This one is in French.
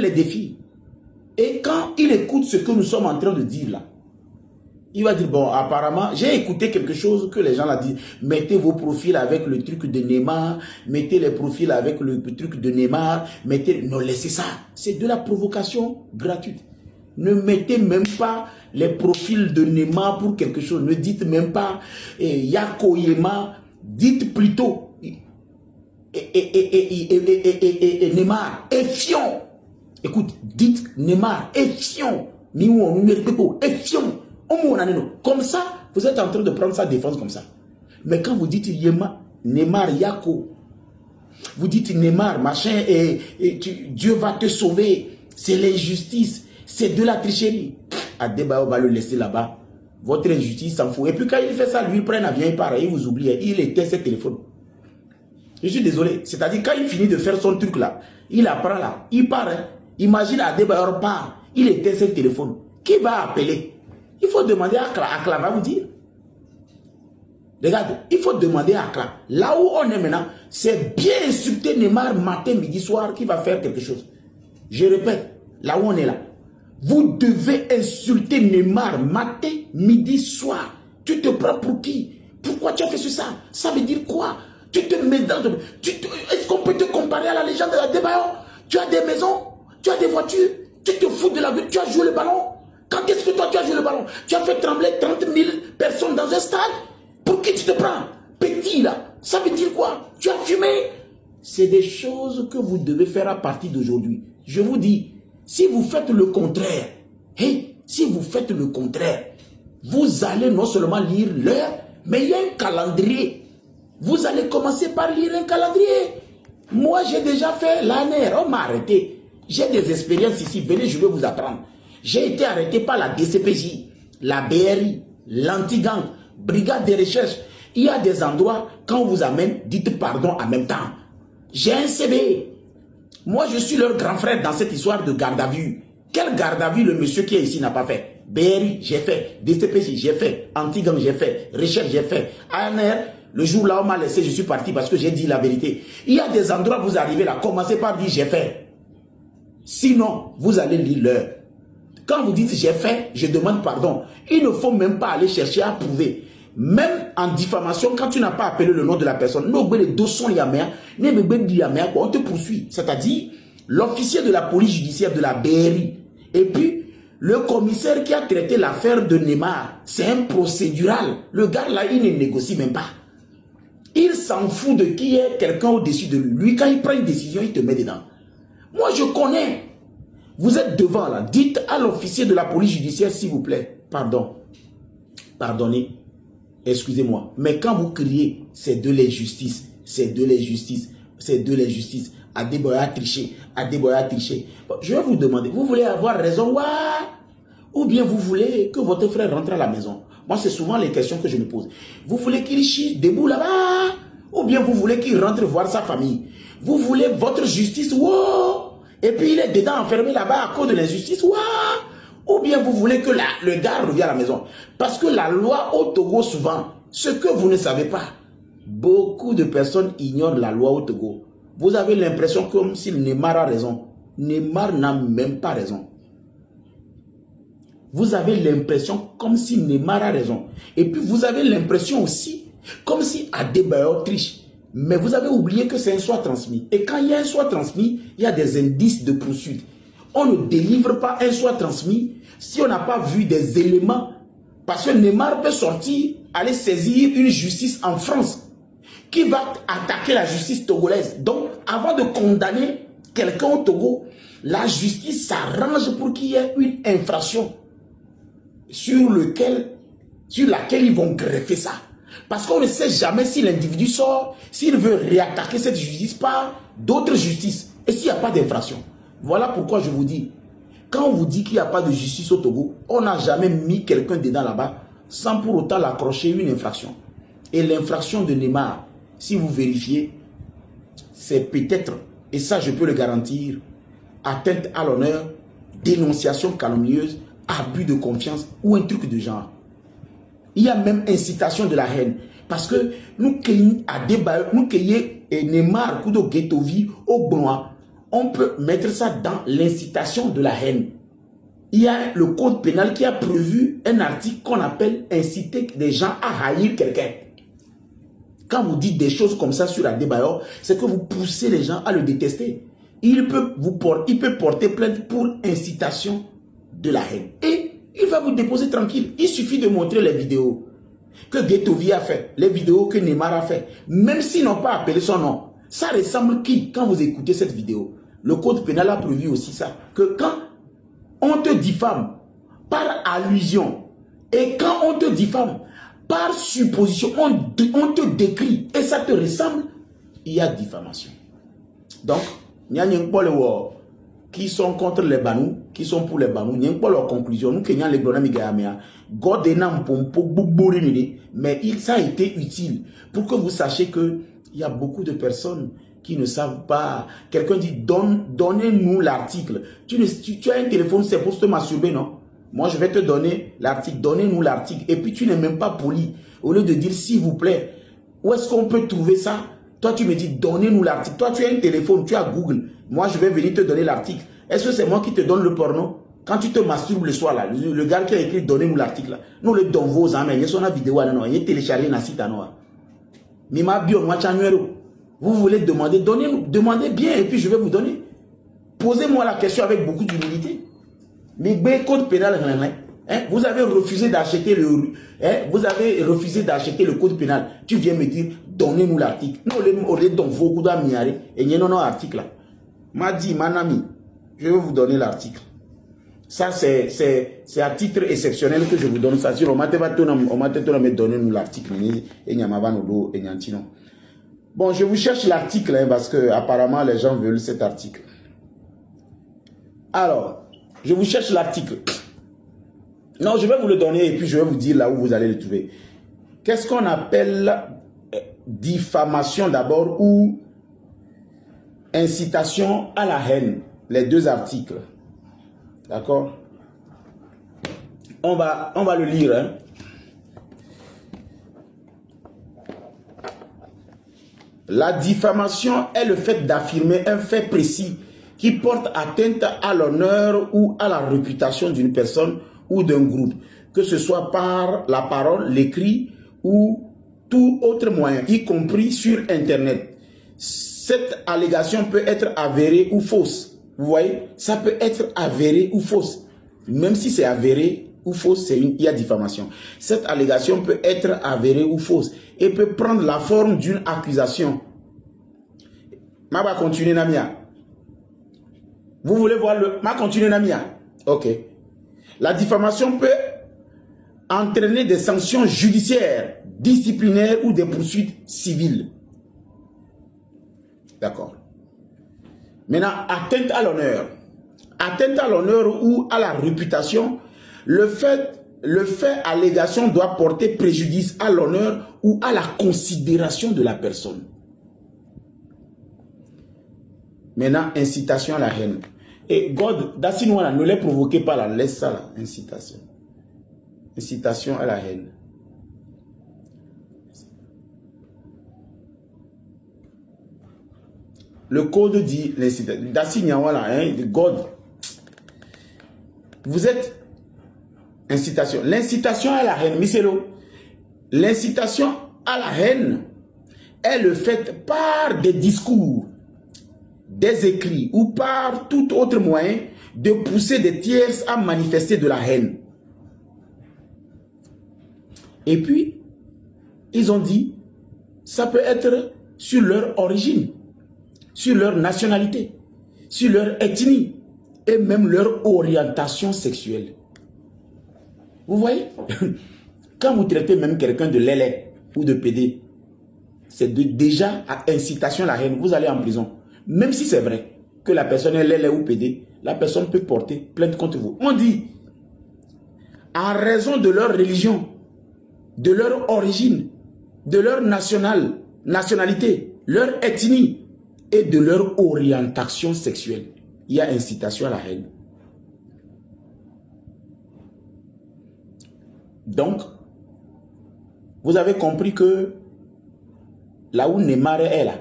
les défis. Et quand il écoute ce que nous sommes en train de dire là, il va dire, bon, apparemment, j'ai écouté quelque chose que les gens l'ont dit. Mettez vos profils avec le truc de Neymar, mettez les profils avec le truc de Neymar, mettez... Non, laissez ça. C'est de la provocation gratuite. Ne mettez même pas les profils de Neymar pour quelque chose. Ne dites même pas Yakoyema. Dites plutôt Neymar est fion. Écoute, dites Neymar est fion. Comme ça, vous êtes en train de prendre sa défense comme ça. Mais quand vous dites Neymar Yako, vous dites Neymar, machin, Dieu va te sauver, c'est l'injustice, c'est de la tricherie. Adebayo va le laisser là-bas. Votre injustice s'en fout. Et puis quand il fait ça, lui, il prend un avion, il part, il vous oublie, il éteint ses téléphones. Je suis désolé. C'est-à-dire, quand il finit de faire son truc là, il apprend là, il part. Hein. Imagine Adebayo part, il éteint ses téléphones. Qui va appeler? Il faut demander à Akla va vous dire. Regarde, il faut demander à Akla. Là où on est maintenant, c'est bien insulter Neymar matin, midi, soir qui va faire quelque chose. Je répète, là où on est là. Vous devez insulter Neymar matin, midi, soir. Tu te prends pour qui? Pourquoi tu as fait ça? Ça veut dire quoi? Tu te mets dans... Est-ce qu'on peut te comparer à la légende de Adebayo? Tu as des maisons, tu as des voitures, tu te fous de la vie, tu as joué le ballon. Quand est-ce que toi tu as joué le ballon? Tu as fait trembler 30 000 personnes dans un stade? Pour qui tu te prends? Petit là, ça veut dire quoi? Tu as fumé? C'est des choses que vous devez faire à partir d'aujourd'hui. Je vous dis, si vous faites le contraire, si vous faites le contraire, vous allez non seulement lire l'heure, mais il y a un calendrier. Vous allez commencer par lire un calendrier. Moi, j'ai déjà fait l'année, on m'a arrêté. J'ai des expériences ici, venez, je vais vous apprendre. J'ai été arrêté par la DCPJ, la BRI, l'Antigang, Brigade de recherche. Il y a des endroits, quand on vous amène, dites pardon en même temps. J'ai un CV. Moi, je suis leur grand frère dans cette histoire de garde à vue. Quel garde à vue le monsieur qui est ici n'a pas fait? BRI, j'ai fait. DCPJ, j'ai fait. Antigang, j'ai fait. Recherche, j'ai fait. ANR, le jour là, on m'a laissé, je suis parti parce que j'ai dit la vérité. Il y a des endroits, vous arrivez là, commencez par dire j'ai fait. Sinon, vous allez lire l'heure. Quand vous dites j'ai fait, je demande pardon. Il ne faut même pas aller chercher à prouver. Même en diffamation, quand tu n'as pas appelé le nom de la personne, on te poursuit. C'est-à-dire, l'officier de la police judiciaire de la BRI, et puis le commissaire qui a traité l'affaire de Neymar, c'est un procédural. Le gars là, il ne négocie même pas. Il s'en fout de qui est quelqu'un au-dessus de lui. Lui, quand il prend une décision, il te met dedans. Moi, je connais. Vous êtes devant là. Dites à l'officier de la police judiciaire, s'il vous plaît, pardon. Pardonnez. Excusez-moi. Mais quand vous criez, c'est de l'injustice. C'est de l'injustice. C'est de l'injustice. Adebayo a triché. Adebayo a triché. Bon, je vais vous demander, vous voulez avoir raison, ou bien vous voulez que votre frère rentre à la maison? Moi, c'est souvent les questions que je me pose. Vous voulez qu'il chie debout là-bas? Ou bien vous voulez qu'il rentre voir sa famille? Vous voulez votre justice? Wow! Et puis il est dedans enfermé là-bas à cause de l'injustice? Wow! Ou bien vous voulez que le gars revienne à la maison? Parce que la loi au Togo, souvent, ce que vous ne savez pas, beaucoup de personnes ignorent la loi au Togo. Vous avez l'impression comme si Neymar a raison. Neymar n'a même pas raison. Vous avez l'impression comme si Neymar a raison. Et puis vous avez l'impression aussi comme si Adebayo triche. Mais vous avez oublié que c'est un soit transmis. Et quand il y a un soit transmis, il y a des indices de poursuite. On ne délivre pas un soit transmis si on n'a pas vu des éléments. Parce que Neymar peut sortir, aller saisir une justice en France qui va attaquer la justice togolaise. Donc, avant de condamner quelqu'un au Togo, la justice s'arrange pour qu'il y ait une infraction sur laquelle ils vont greffer ça. Parce qu'on ne sait jamais si l'individu sort, s'il veut réattaquer cette justice par d'autres justices. Et s'il n'y a pas d'infraction. Voilà pourquoi je vous dis, quand on vous dit qu'il n'y a pas de justice au Togo, on n'a jamais mis quelqu'un dedans là-bas sans pour autant l'accrocher une infraction. Et l'infraction de Neymar, si vous vérifiez, c'est peut-être, et ça je peux le garantir, atteinte à l'honneur, dénonciation calomnieuse, abus de confiance ou un truc de genre. Il y a même incitation de la haine. Parce que nous cueillons à Adebayo, nous cueillons Neymar, Kudo Getovi, au Benoît. on peut mettre ça dans l'incitation de la haine. Il y a le code pénal qui a prévu un article qu'on appelle inciter des gens à haïr quelqu'un. Quand vous dites des choses comme ça sur Adebayor, c'est que vous poussez les gens à le détester. Il peut porter plainte pour incitation de la haine. Et il va vous déposer tranquille. Il suffit de montrer les vidéos que Guetovi a fait, les vidéos que Neymar a fait. Même s'ils n'ont pas appelé son nom, ça ressemble qui quand vous écoutez cette vidéo? Le code pénal a prévu aussi ça. Que quand on te diffame par allusion et quand on te diffame par supposition, on te décrit et ça te ressemble, il y a diffamation. Donc, il y a qui sont contre les banous, qui sont pour les banous, il n'y a pas leur conclusion. Nous, Kenya, les bonhommes, mais ça a été utile pour que vous sachiez qu'il y a beaucoup de personnes qui ne savent pas. Quelqu'un dit, donnez-nous l'article. Tu as un téléphone, c'est pour te masturber, non? Moi, je vais te donner l'article. Donnez-nous l'article. Et puis, tu n'es même pas poli. Au lieu de dire, s'il vous plaît, où est-ce qu'on peut trouver ça? Toi, tu me dis, donnez-nous l'article. Toi, tu as un téléphone, tu as Google. Moi, je vais venir te donner l'article. Est-ce que c'est moi qui te donne le porno? Quand tu te masturbes le soir, là, le gars qui a écrit, donnez-nous l'article, nous le donnons vos amis. Il y a son vidéo, il y a téléchargé dans le site. Vous voulez demander, donnez-nous, demandez bien, et puis je vais vous donner. Posez-moi la question avec beaucoup d'humilité. Mais code pénal, vous avez refusé d'acheter le code pénal. Tu viens me dire, donnez-nous l'article. Nous, on les donne beaucoup d'amis. Et il y a un article là. M'a dit, mon ami, je vais vous donner l'article. Ça, c'est à titre exceptionnel que je vous donne ça. On m'a donné nous l'article. Bon, je vous cherche l'article parce que apparemment les gens veulent cet article. Alors, je vous cherche l'article. Non, je vais vous le donner et puis je vais vous dire là où vous allez le trouver. Qu'est-ce qu'on appelle diffamation d'abord ou incitation à la haine? Les deux articles. D'accord? On va le lire. Hein? La diffamation est le fait d'affirmer un fait précis qui porte atteinte à l'honneur ou à la réputation d'une personne ou d'un groupe, que ce soit par la parole, l'écrit ou tout autre moyen, y compris sur Internet. Cette allégation peut être avérée ou fausse. Vous voyez, ça peut être avéré ou fausse. Même si c'est avéré ou fausse, il y a diffamation. Cette allégation peut être avérée ou fausse et peut prendre la forme d'une accusation. Ma va continuer, Namia. Vous voulez voir le... Ma continue, Namia. Ok. La diffamation peut entraîner des sanctions judiciaires, disciplinaires ou des poursuites civiles. D'accord. Maintenant, atteinte à l'honneur. Atteinte à l'honneur ou à la réputation, le fait allégation doit porter préjudice à l'honneur ou à la considération de la personne. Maintenant, incitation à la haine. Et God, Dassinouana, ne les provoquez pas là, laisse ça là, incitation. Incitation à la haine. Le code dit l'incitation. Dassinouana, hein, God. Vous êtes incitation. L'incitation à la haine, Miselo. L'incitation à la haine est le fait par des discours, des écrits ou par tout autre moyen de pousser des tiers à manifester de la haine. Et puis, ils ont dit, ça peut être sur leur origine, sur leur nationalité, sur leur ethnie et même leur orientation sexuelle. Vous voyez? Quand vous traitez même quelqu'un de lélé ou de pédé, c'est déjà à incitation à la haine, vous allez en prison. Même si c'est vrai que la personne est lélé ou pédé, la personne peut porter plainte contre vous. On dit, en raison de leur religion, de leur origine, de leur nationalité, leur ethnie et de leur orientation sexuelle, il y a incitation à la haine. Donc, vous avez compris que là où Neymar est là,